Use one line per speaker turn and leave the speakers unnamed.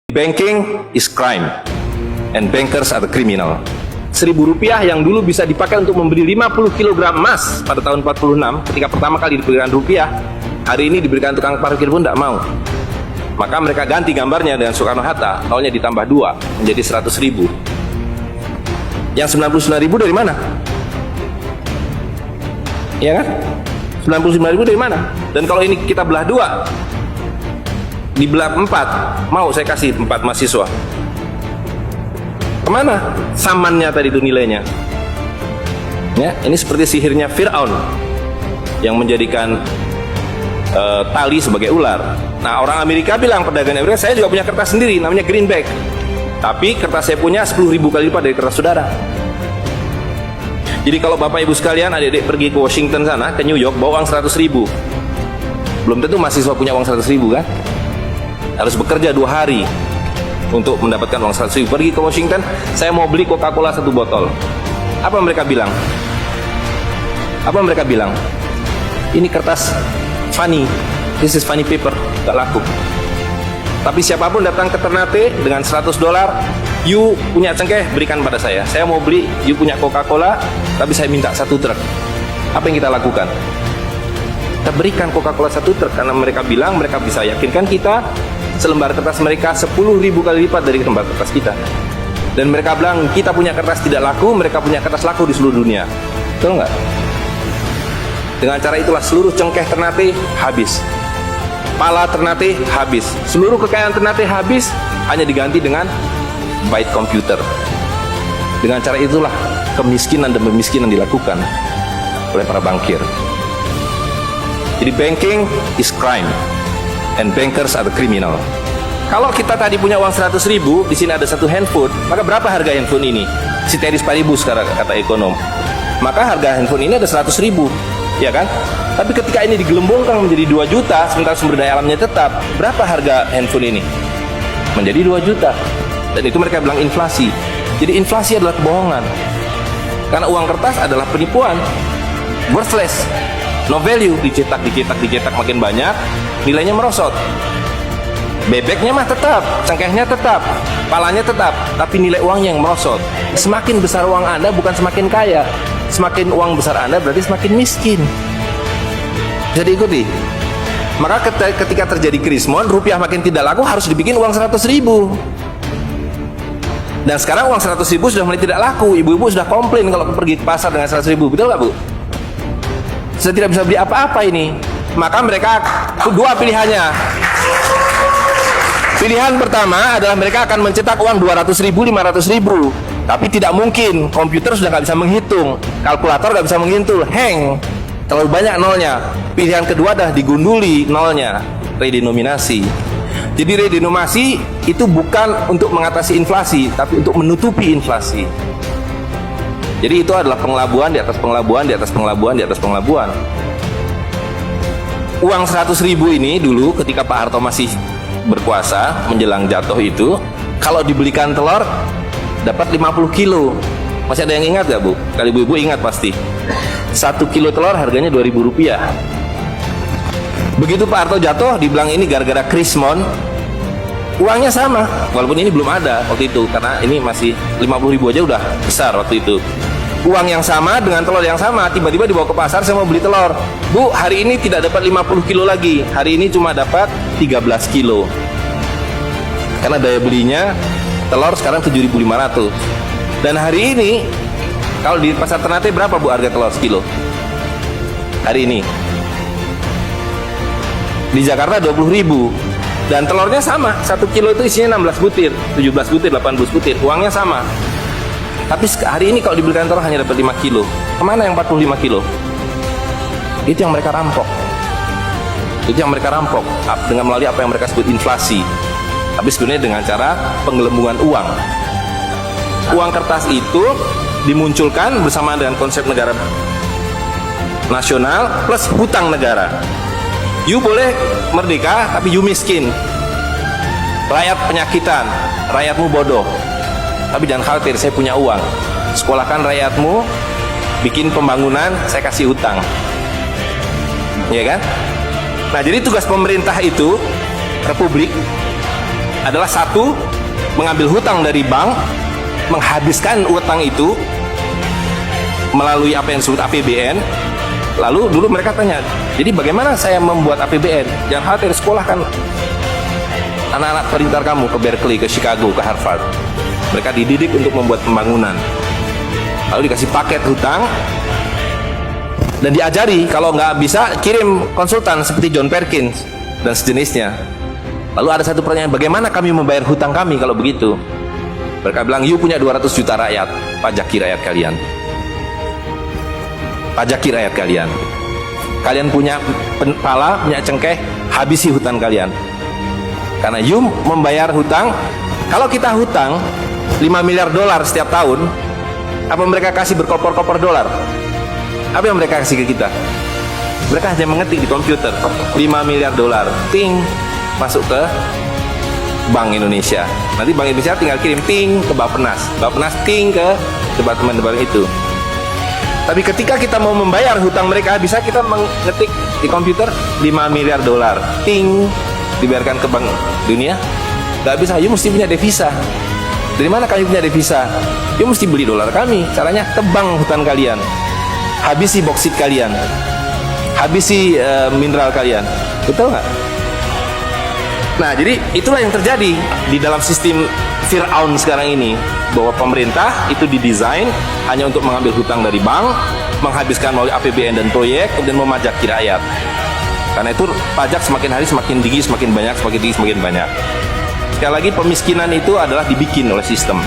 Banking is crime and bankers are the criminal. Rp1.000 yang dulu bisa dipakai untuk membeli 50 kg emas pada tahun 46 ketika pertama kali diberikan rupiah, hari ini diberikan tukang parkir pun tidak mau. Maka mereka ganti gambarnya dengan Soekarno-Hatta, tahunnya ditambah 2 menjadi 100.000. Yang 99.000 dari mana? Ya kan? 99.000 dari mana? Dan kalau ini kita belah 2, dibelah 4, mau saya kasih 4 mahasiswa. Kemana samannya tadi itu nilainya? Ya, ini seperti sihirnya Fir'aun yang menjadikan tali sebagai ular. Nah, orang Amerika bilang, pedagang Amerika, saya juga punya kertas sendiri, namanya greenback. Tapi kertas saya punya 10.000 kali lipat dari kertas saudara. Jadi kalau bapak ibu sekalian, adik-adik pergi ke Washington sana, ke New York, bawa uang 100.000. Belum tentu mahasiswa punya uang 100.000 kan? Harus bekerja 2 hari untuk mendapatkan uang 100.000. Pergi ke Washington, saya mau beli Coca-Cola 1 botol. Apa mereka bilang? Apa mereka bilang? Ini kertas funny, this is funny paper, gak laku. Tapi siapapun datang ke Ternate dengan $100, you punya cengkeh, berikan pada saya. Saya mau beli, you punya Coca-Cola, tapi saya minta 1 truk. Apa yang kita lakukan? Kita berikan Coca-Cola 1 truk karena mereka bilang, mereka bisa yakinkan kita selembar kertas mereka 10.000 kali lipat dari lembar kertas kita. Dan mereka bilang kita punya kertas tidak laku, mereka punya kertas laku di seluruh dunia. Betul nggak? Dengan cara itulah seluruh cengkeh Ternate habis, pala Ternate habis, seluruh kekayaan Ternate habis, hanya diganti dengan byte komputer. Dengan cara itulah kemiskinan dan pemiskinan dilakukan oleh para bankir. Jadi banking is crime and bankers are the criminal. Kalau kita tadi punya uang 100.000, di sini ada 1 handphone, maka berapa harga handphone ini? Ceteris paribus kata ekonom. Maka harga handphone ini ada 100.000, ya kan? Tapi ketika ini digelembungkan menjadi 2 juta, sementara sumber daya alamnya tetap, berapa harga handphone ini? Menjadi 2 juta. Dan itu mereka bilang inflasi. Jadi inflasi adalah kebohongan. Karena uang kertas adalah penipuan, worthless, no value, dicetak makin banyak, nilainya merosot. Bebeknya mah tetap, cengkehnya tetap, palanya tetap, tapi nilai uangnya yang merosot. Semakin besar uang Anda bukan semakin kaya, semakin uang besar Anda berarti semakin miskin. Bisa diikuti? Maka ketika terjadi krismon, rupiah makin tidak laku, harus dibikin uang 100.000. Dan sekarang uang 100.000 sudah mulai tidak laku. Ibu-ibu sudah komplain kalau pergi ke pasar dengan 100.000, betul nggak Bu? Saya tidak bisa beli apa-apa ini. Maka mereka 2 pilihannya. Pilihan pertama adalah mereka akan mencetak uang 200.000, 500.000. Tapi tidak mungkin, komputer sudah nggak bisa menghitung, kalkulator nggak bisa menghitung, hang, terlalu banyak nolnya. Pilihan kedua adalah digunduli nolnya, redenominasi. Jadi redenominasi itu bukan untuk mengatasi inflasi, tapi untuk menutupi inflasi. Jadi itu adalah pengelabuan di atas pengelabuan di atas pengelabuan di atas pengelabuan. Uang 100.000 ini dulu ketika Pak Harto masih berkuasa menjelang jatuh itu, kalau dibelikan telur dapat 50 kilo. Masih ada yang ingat gak Bu? Kali ibu-ibu ingat pasti. 1 kilo telur harganya Rp2.000. Begitu Pak Harto jatuh, dibilang ini gara-gara krismon, uangnya sama, walaupun ini belum ada waktu itu, karena ini masih 50.000 aja udah besar waktu itu. Uang yang sama dengan telur yang sama, tiba-tiba dibawa ke pasar, saya mau beli telur. Bu, hari ini tidak dapat 50 kilo lagi, hari ini cuma dapat 13 kilo. Karena daya belinya telur sekarang 7.500. Dan hari ini kalau di pasar Ternate berapa Bu harga telur sekilo? Hari ini di Jakarta 20.000. Dan telurnya sama, 1 kilo itu isinya 16 butir, 17 butir, 18 butir, uangnya sama. Tapi hari ini kalau dibelikan telur hanya dapat 5 kilo. Kemana yang 45 kilo? Itu yang mereka rampok. Itu yang mereka rampok dengan melalui apa yang mereka sebut inflasi. Tapi sebenarnya dengan cara penggelembungan uang. Uang kertas itu dimunculkan bersama dengan konsep negara nasional plus hutang negara. You boleh merdeka, tapi you miskin. Rakyat penyakitan, rakyatmu bodoh. Tapi jangan khawatir, saya punya uang. Sekolahkan rakyatmu, bikin pembangunan, saya kasih hutang. Ya kan? Nah, jadi tugas pemerintah itu, republik, adalah satu, mengambil hutang dari bank, menghabiskan utang itu melalui apa yang disebut APBN. Lalu dulu mereka tanya, jadi bagaimana saya membuat APBN? Jangan khawatir, sekolah kan anak-anak pintar kamu ke Berkeley, ke Chicago, ke Harvard. Mereka dididik untuk membuat pembangunan. Lalu dikasih paket hutang dan diajari kalau nggak bisa kirim konsultan seperti John Perkins dan sejenisnya. Lalu ada satu pertanyaan, bagaimana kami membayar hutang kami kalau begitu? Mereka bilang, you punya 200 juta rakyat, pajaki rakyat kalian. Pajaki rakyat kalian. Kalian punya pala, punya cengkeh, habisi hutang kalian. Karena you membayar hutang. Kalau kita hutang 5 miliar dolar setiap tahun, apa mereka kasih berkoper-koper dolar? Apa yang mereka kasih ke kita? Mereka hanya mengetik di komputer 5 miliar dolar, ting, masuk ke Bank Indonesia. Nanti Bank Indonesia tinggal kirim ting ke Bappenas, Bappenas ting ke departemen-departemen itu. Tapi ketika kita mau membayar hutang mereka, bisa kita mengetik di komputer 5 miliar dolar, ting, dibayarkan ke Bank Dunia? Gak bisa, you mesti punya devisa. Dari mana kami punya devisa? You mesti beli dolar kami. Caranya ke bank hutang kalian, habisi boksit kalian, habisi mineral kalian. Betul nggak? Nah, jadi itulah yang terjadi di dalam sistem Fir'aun sekarang ini, bahwa pemerintah itu didesain hanya untuk mengambil hutang dari bank, menghabiskan melalui APBN dan proyek, dan memajaki rakyat. Karena itu pajak semakin hari semakin tinggi, semakin banyak, semakin tinggi, semakin banyak. Sekali lagi, pemiskinan itu adalah dibikin oleh sistem.